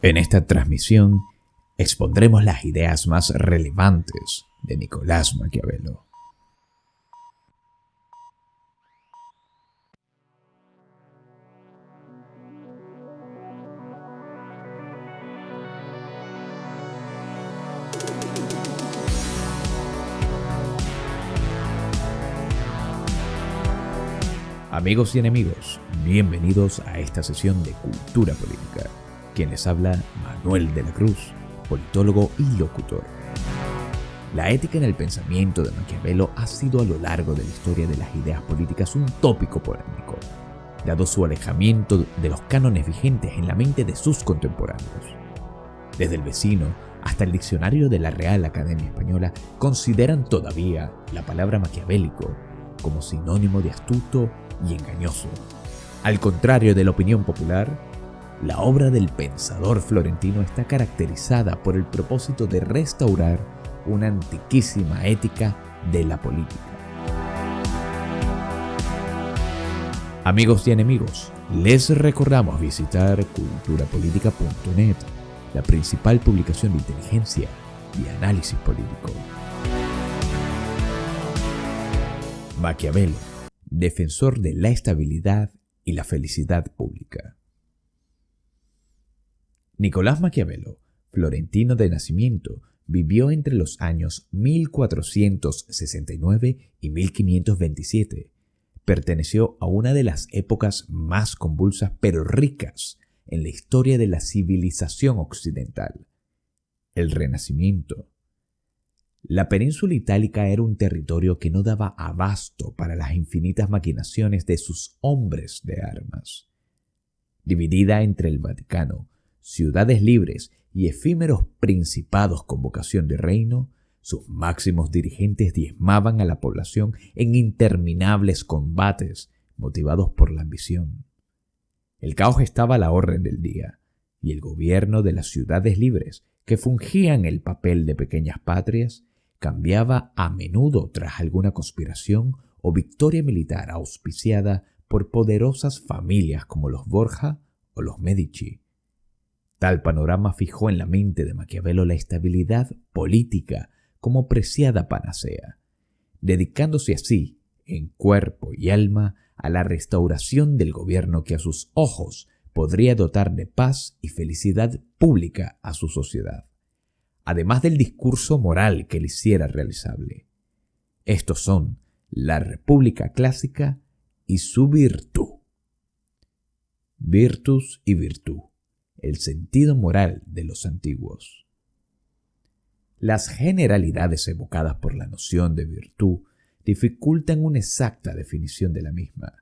En esta transmisión expondremos las ideas más relevantes de Nicolás Maquiavelo. Amigos y enemigos, bienvenidos a esta sesión de Cultura Política. Quien les habla, Manuel de la Cruz, politólogo y locutor. La ética en el pensamiento de Maquiavelo ha sido a lo largo de la historia de las ideas políticas un tópico polémico, dado su alejamiento de los cánones vigentes en la mente de sus contemporáneos. Desde el vecino hasta el diccionario de la Real Academia Española consideran todavía la palabra maquiavélico como sinónimo de astuto y engañoso. Al contrario de la opinión popular, la obra del pensador florentino está caracterizada por el propósito de restaurar una antiquísima ética de la política. Amigos y enemigos, les recordamos visitar culturapolitica.net, la principal publicación de inteligencia y análisis político. Maquiavelo, defensor de la estabilidad y la felicidad pública. Nicolás Maquiavelo, florentino de nacimiento, vivió entre los años 1469 y 1527. Perteneció a una de las épocas más convulsas pero ricas en la historia de la civilización occidental, el Renacimiento. La península itálica era un territorio que no daba abasto para las infinitas maquinaciones de sus hombres de armas. Dividida entre el Vaticano, ciudades libres y efímeros principados con vocación de reino, sus máximos dirigentes diezmaban a la población en interminables combates motivados por la ambición. El caos estaba a la orden del día, y el gobierno de las ciudades libres, que fungían el papel de pequeñas patrias, cambiaba a menudo tras alguna conspiración o victoria militar auspiciada por poderosas familias como los Borja o los Medici. Tal panorama fijó en la mente de Maquiavelo la estabilidad política como preciada panacea, dedicándose así, en cuerpo y alma, a la restauración del gobierno que a sus ojos podría dotar de paz y felicidad pública a su sociedad, además del discurso moral que le hiciera realizable. Estos son la República clásica y su virtud. Virtus y virtud. El sentido moral de los antiguos. Las generalidades evocadas por la noción de virtud dificultan una exacta definición de la misma,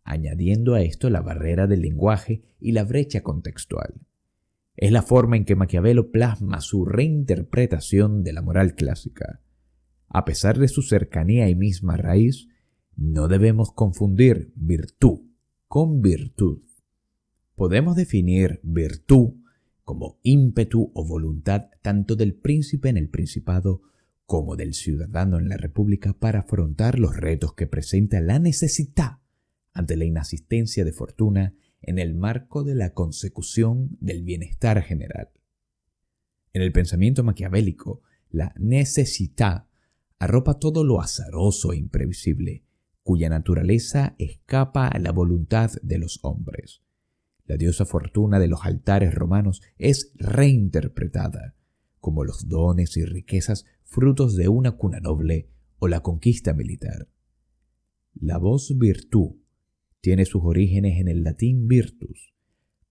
añadiendo a esto la barrera del lenguaje y la brecha contextual. Es la forma en que Maquiavelo plasma su reinterpretación de la moral clásica. A pesar de su cercanía y misma raíz, no debemos confundir virtud con virtud. Podemos definir virtud como ímpetu o voluntad tanto del príncipe en el Principado como del ciudadano en la República para afrontar los retos que presenta la necesidad ante la inasistencia de fortuna en el marco de la consecución del bienestar general. En el pensamiento maquiavélico, la necesidad arropa todo lo azaroso e imprevisible, cuya naturaleza escapa a la voluntad de los hombres. La diosa Fortuna de los altares romanos es reinterpretada como los dones y riquezas frutos de una cuna noble o la conquista militar. La voz virtud tiene sus orígenes en el latín virtus,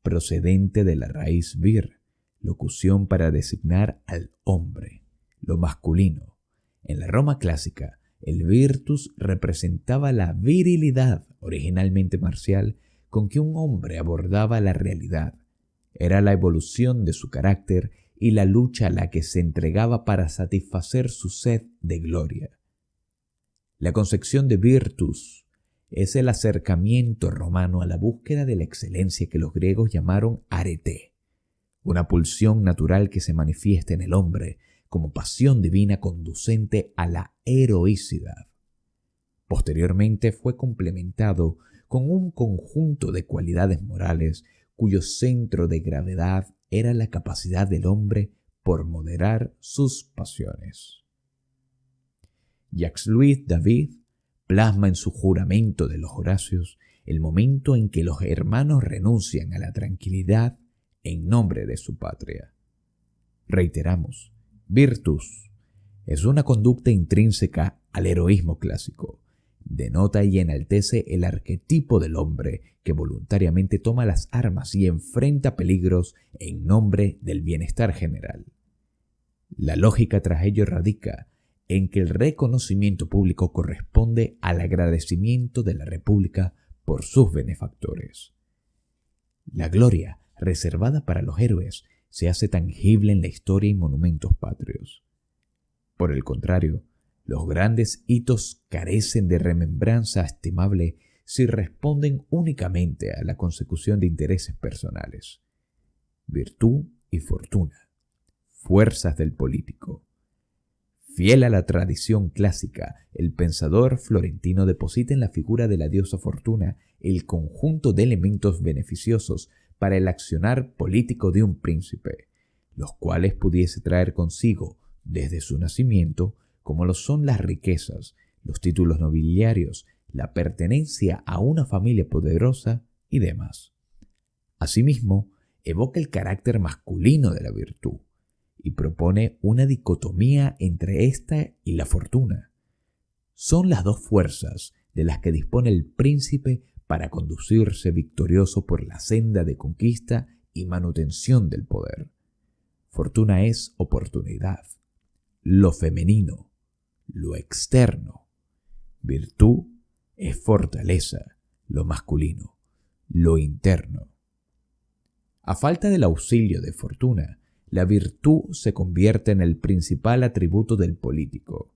procedente de la raíz vir, locución para designar al hombre, lo masculino. En la Roma clásica, el virtus representaba la virilidad, originalmente marcial, con que un hombre abordaba la realidad. Era la evolución de su carácter y la lucha a la que se entregaba para satisfacer su sed de gloria. La concepción de virtus es el acercamiento romano a la búsqueda de la excelencia que los griegos llamaron arete, una pulsión natural que se manifiesta en el hombre como pasión divina conducente a la heroicidad. Posteriormente fue complementado con un conjunto de cualidades morales cuyo centro de gravedad era la capacidad del hombre por moderar sus pasiones. Jacques-Louis David plasma en su Juramento de los Horacios el momento en que los hermanos renuncian a la tranquilidad en nombre de su patria. Reiteramos, virtus es una conducta intrínseca al heroísmo clásico. Denota y enaltece el arquetipo del hombre que voluntariamente toma las armas y enfrenta peligros en nombre del bienestar general. La lógica tras ello radica en que el reconocimiento público corresponde al agradecimiento de la República por sus benefactores. La gloria reservada para los héroes se hace tangible en la historia y monumentos patrios. Por el contrario, los grandes hitos carecen de remembranza estimable si responden únicamente a la consecución de intereses personales. Virtud y fortuna, fuerzas del político. Fiel a la tradición clásica, el pensador florentino deposita en la figura de la diosa Fortuna el conjunto de elementos beneficiosos para el accionar político de un príncipe, los cuales pudiese traer consigo, desde su nacimiento, como lo son las riquezas, los títulos nobiliarios, la pertenencia a una familia poderosa y demás. Asimismo, evoca el carácter masculino de la virtud y propone una dicotomía entre esta y la fortuna. Son las dos fuerzas de las que dispone el príncipe para conducirse victorioso por la senda de conquista y manutención del poder. Fortuna es oportunidad, lo femenino, lo externo. Virtud es fortaleza, lo masculino, lo interno. A falta del auxilio de fortuna, la virtud se convierte en el principal atributo del político.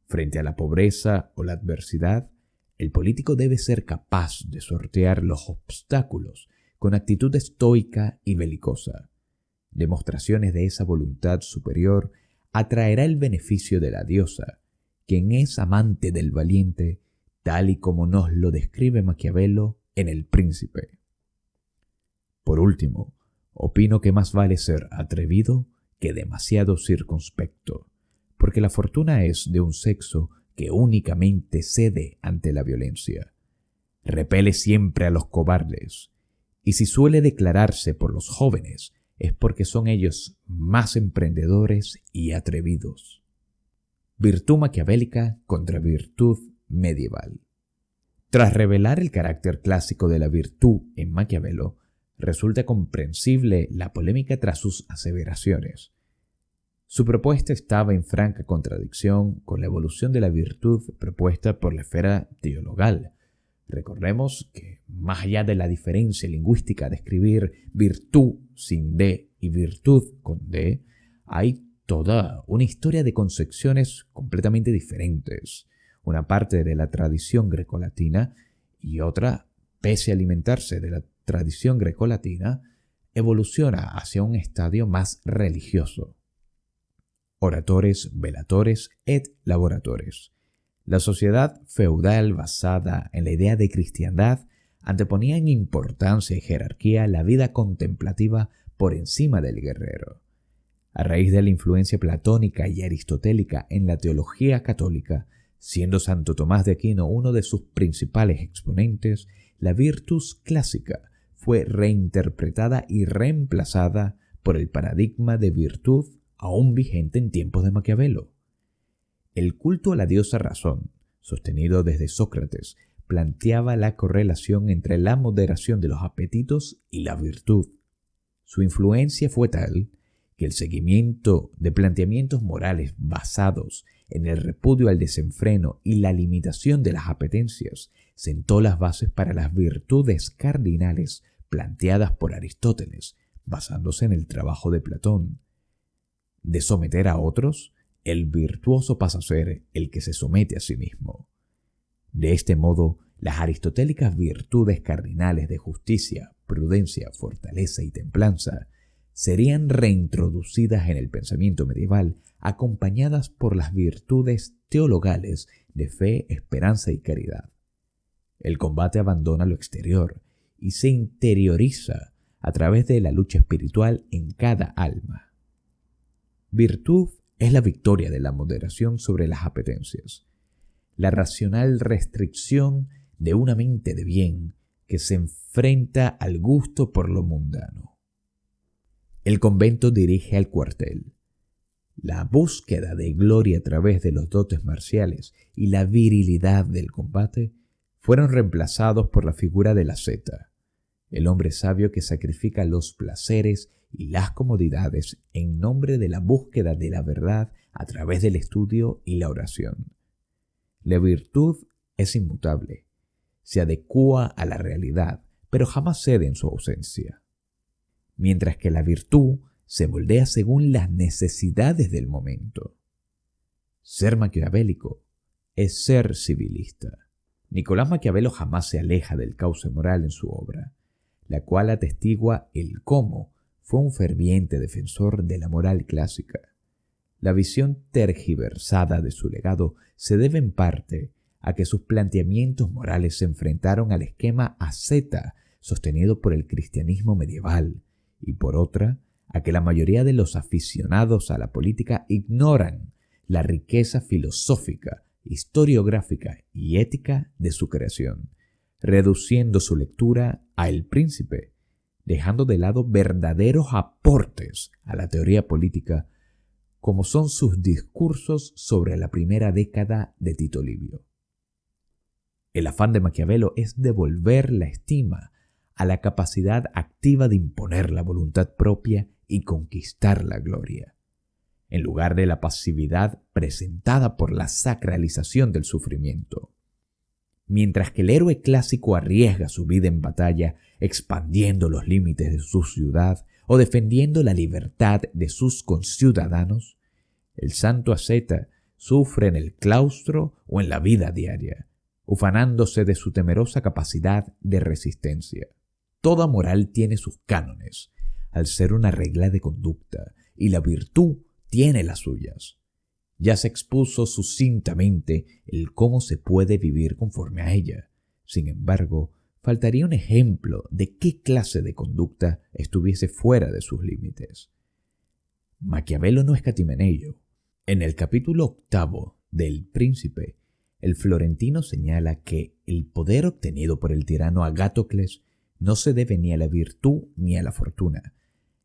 Frente a la pobreza o la adversidad, el político debe ser capaz de sortear los obstáculos con actitud estoica y belicosa. Demostraciones de esa voluntad superior atraerá el beneficio de la diosa, quien es amante del valiente, tal y como nos lo describe Maquiavelo en El Príncipe. Por último, opino que más vale ser atrevido que demasiado circunspecto, porque la fortuna es de un sexo que únicamente cede ante la violencia. Repele siempre a los cobardes, y si suele declararse por los jóvenes, es porque son ellos más emprendedores y atrevidos. Virtud maquiavélica contra virtud medieval. Tras revelar el carácter clásico de la virtud en Maquiavelo, resulta comprensible la polémica tras sus aseveraciones. Su propuesta estaba en franca contradicción con la evolución de la virtud propuesta por la esfera teologal. Recordemos que, más allá de la diferencia lingüística de escribir virtud sin D y virtud con D, hay toda una historia de concepciones completamente diferentes. Una parte de la tradición grecolatina y otra, pese a alimentarse de la tradición grecolatina, evoluciona hacia un estadio más religioso. Oratores, velatores et laboratores. La sociedad feudal basada en la idea de cristiandad anteponía en importancia y jerarquía la vida contemplativa por encima del guerrero. A raíz de la influencia platónica y aristotélica en la teología católica, siendo Santo Tomás de Aquino uno de sus principales exponentes, la virtus clásica fue reinterpretada y reemplazada por el paradigma de virtud aún vigente en tiempos de Maquiavelo. El culto a la diosa razón, sostenido desde Sócrates, planteaba la correlación entre la moderación de los apetitos y la virtud. Su influencia fue tal que el seguimiento de planteamientos morales basados en el repudio al desenfreno y la limitación de las apetencias sentó las bases para las virtudes cardinales planteadas por Aristóteles, basándose en el trabajo de Platón. De someter a otros, el virtuoso pasa a ser el que se somete a sí mismo. De este modo, las aristotélicas virtudes cardinales de justicia, prudencia, fortaleza y templanza serían reintroducidas en el pensamiento medieval, acompañadas por las virtudes teologales de fe, esperanza y caridad. El combate abandona lo exterior y se interioriza a través de la lucha espiritual en cada alma. Virtud es la victoria de la moderación sobre las apetencias, la racional restricción de una mente de bien que se enfrenta al gusto por lo mundano. El convento dirige al cuartel. La búsqueda de gloria a través de los dotes marciales y la virilidad del combate fueron reemplazados por la figura del asceta, el hombre sabio que sacrifica los placeres y las comodidades en nombre de la búsqueda de la verdad a través del estudio y la oración. La virtud es inmutable, se adecúa a la realidad, pero jamás cede en su ausencia. Mientras que la virtud se moldea según las necesidades del momento. Ser maquiavélico es ser civilista. Nicolás Maquiavelo jamás se aleja del cauce moral en su obra, la cual atestigua el cómo fue un ferviente defensor de la moral clásica. La visión tergiversada de su legado se debe en parte a que sus planteamientos morales se enfrentaron al esquema asceta sostenido por el cristianismo medieval y por otra, a que la mayoría de los aficionados a la política ignoran la riqueza filosófica, historiográfica y ética de su creación, reduciendo su lectura a El Príncipe, dejando de lado verdaderos aportes a la teoría política, como son sus discursos sobre la primera década de Tito Livio. El afán de Maquiavelo es devolver la estima a la capacidad activa de imponer la voluntad propia y conquistar la gloria, en lugar de la pasividad presentada por la sacralización del sufrimiento. Mientras que el héroe clásico arriesga su vida en batalla, expandiendo los límites de su ciudad o defendiendo la libertad de sus conciudadanos, el santo asceta sufre en el claustro o en la vida diaria, ufanándose de su temerosa capacidad de resistencia. Toda moral tiene sus cánones, al ser una regla de conducta, y la virtud tiene las suyas. Ya se expuso sucintamente el cómo se puede vivir conforme a ella. Sin embargo, faltaría un ejemplo de qué clase de conducta estuviese fuera de sus límites. Maquiavelo no escatima en ello. En el capítulo 8 del Príncipe, el florentino señala que el poder obtenido por el tirano Agatocles no se debe ni a la virtud ni a la fortuna,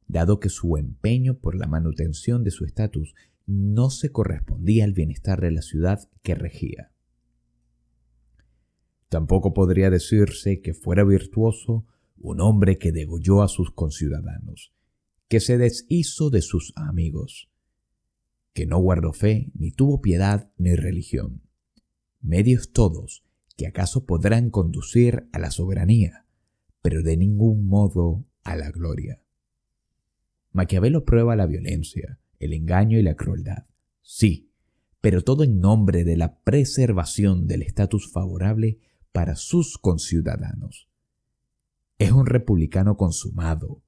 dado que su empeño por la manutención de su estatus no se correspondía al bienestar de la ciudad que regía. Tampoco podría decirse que fuera virtuoso un hombre que degolló a sus conciudadanos, que se deshizo de sus amigos, que no guardó fe, ni tuvo piedad ni religión. Medios todos que acaso podrán conducir a la soberanía, pero de ningún modo a la gloria. Maquiavelo prueba la violencia, el engaño y la crueldad. Sí, pero todo en nombre de la preservación del estatus favorable para sus conciudadanos. Es un republicano consumado,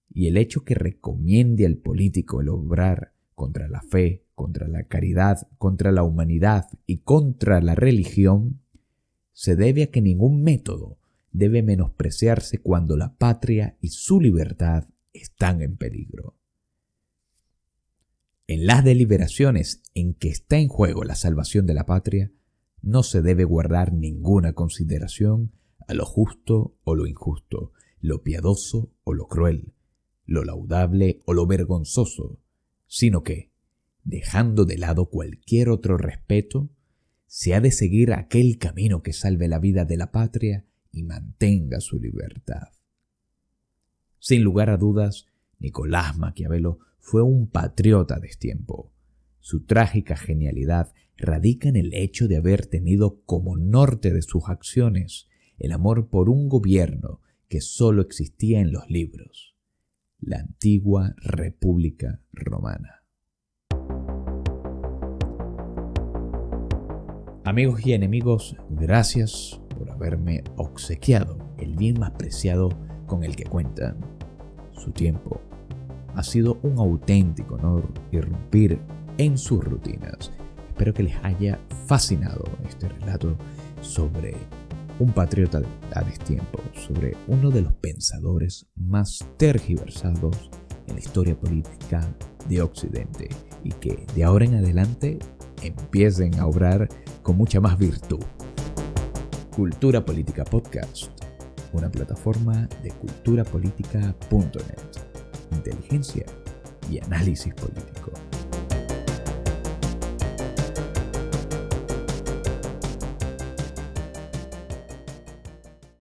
y el hecho que recomiende al político el obrar contra la fe, contra la caridad, contra la humanidad y contra la religión, se debe a que ningún método debe menospreciarse cuando la patria y su libertad están en peligro. En las deliberaciones en que está en juego la salvación de la patria, no se debe guardar ninguna consideración a lo justo o lo injusto, lo piadoso o lo cruel, lo laudable o lo vergonzoso, sino que, dejando de lado cualquier otro respeto, se ha de seguir aquel camino que salve la vida de la patria y mantenga su libertad. Sin lugar a dudas, Nicolás Maquiavelo fue un patriota a destiempo. Su trágica genialidad radica en el hecho de haber tenido como norte de sus acciones el amor por un gobierno que solo existía en los libros, la antigua República Romana. Amigos y enemigos, gracias por haberme obsequiado el bien más preciado con el que cuentan, su tiempo. Ha sido un auténtico honor irrumpir en sus rutinas. Espero que les haya fascinado este relato sobre un patriota a destiempo sobre uno de los pensadores más tergiversados en la historia política de Occidente y que de ahora en adelante empiecen a obrar con mucha más virtud. Cultura Política Podcast, una plataforma de culturapolítica.net, inteligencia y análisis político.